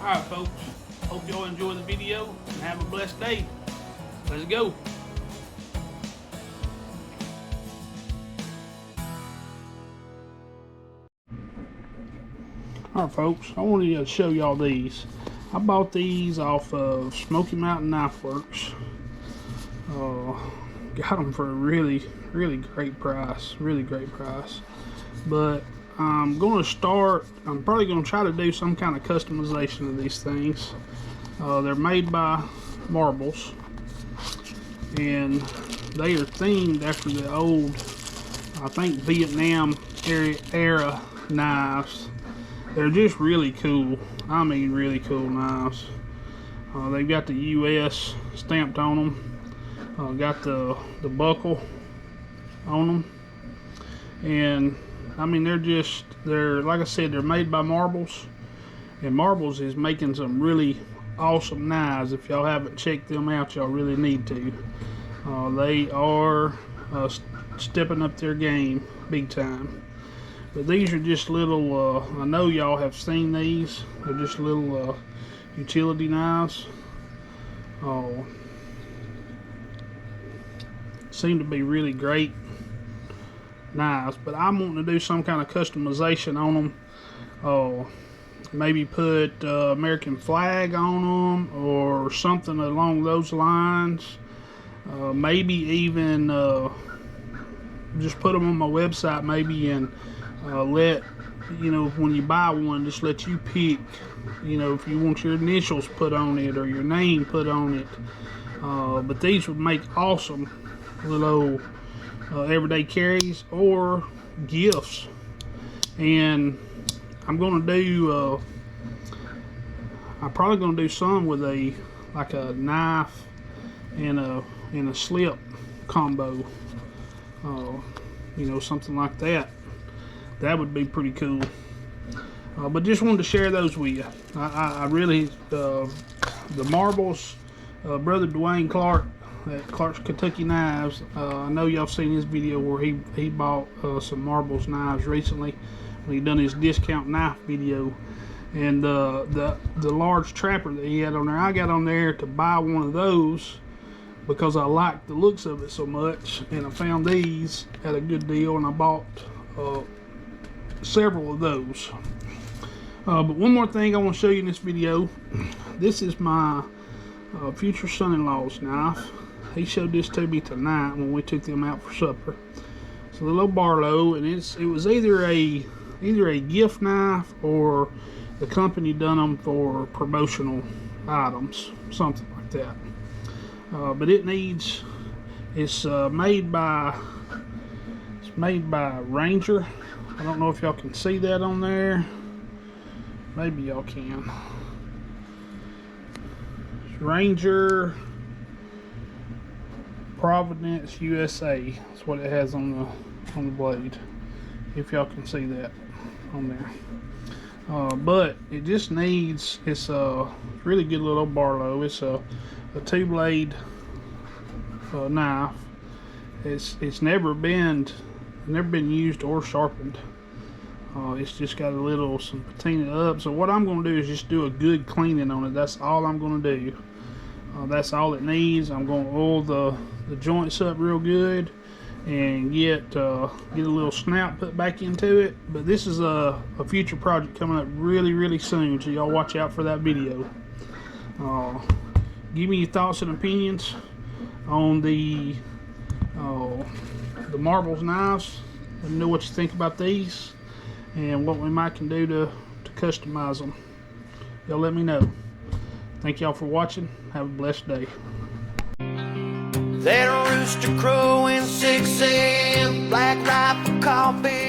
Alright folks, hope y'all enjoy the video and have a blessed day. Let's go. Alright folks, I wanted to show y'all these. I bought these off of Smoky Mountain Knife Works. Got them for a really great price. But I'm probably going to try to do some kind of customization of these things. They're made by Marbles, and they are themed after the old, I think, Vietnam era knives. They're just really cool. I mean, really cool knives. They've got the US stamped on them. Got the buckle on them, and I mean, they're like I said, they're made by Marbles, and Marbles is making some really awesome knives. If y'all haven't checked them out, y'all really need to. They are stepping up their game big time. But these are just little, I know y'all have seen these. They're just little utility knives. Seem to be really great knives, but I'm wanting to do some kind of customization on them. Maybe put American flag on them or something along those lines. Maybe even just put them on my website, maybe, and let, you know, when you buy one, just let you pick, you know, if you want your initials put on it or your name put on it. But these would make awesome little everyday carries or gifts. And I'm gonna do I'm probably gonna do some with a knife and a slip combo, you know, something like that. That would be pretty cool. But just wanted to share those with you. I really, the Marbles, brother Dwayne Clark at Clark's Kentucky Knives. I know y'all seen his video where he bought some Marbles knives recently when he done his discount knife video, and the large trapper that he had on there, I got on there to buy one of those because I liked the looks of it so much, and I found these at a good deal, and I bought several of those. But one more thing I want to show you in this video. This is my future son-in-law's knife. He showed this to me tonight when we took them out for supper. It's a little Barlow, and it was either a gift knife or the company done them for promotional items, something like that. But it's made by Ranger. I don't know if y'all can see that on there. Maybe y'all can. It's Ranger Providence, USA. That's what it has on the blade. If y'all can see that on there. But it just needs, it's a really good little Barlow. It's a 2-blade knife. It's never been used or sharpened. It's just got some patina up. So what I'm going to do is just do a good cleaning on it. That's all I'm going to do. That's all it needs. I'm going to oil the joints up real good and get a little snap put back into it. But this is a future project coming up really soon, so y'all watch out for that video. Give me your thoughts and opinions on the Marbles knives. Let me know what you think about these and what we might can do to customize them. Y'all let me know. Thank y'all for watching. Have a blessed day. That rooster crowing 6 a.m. Black rifle coffee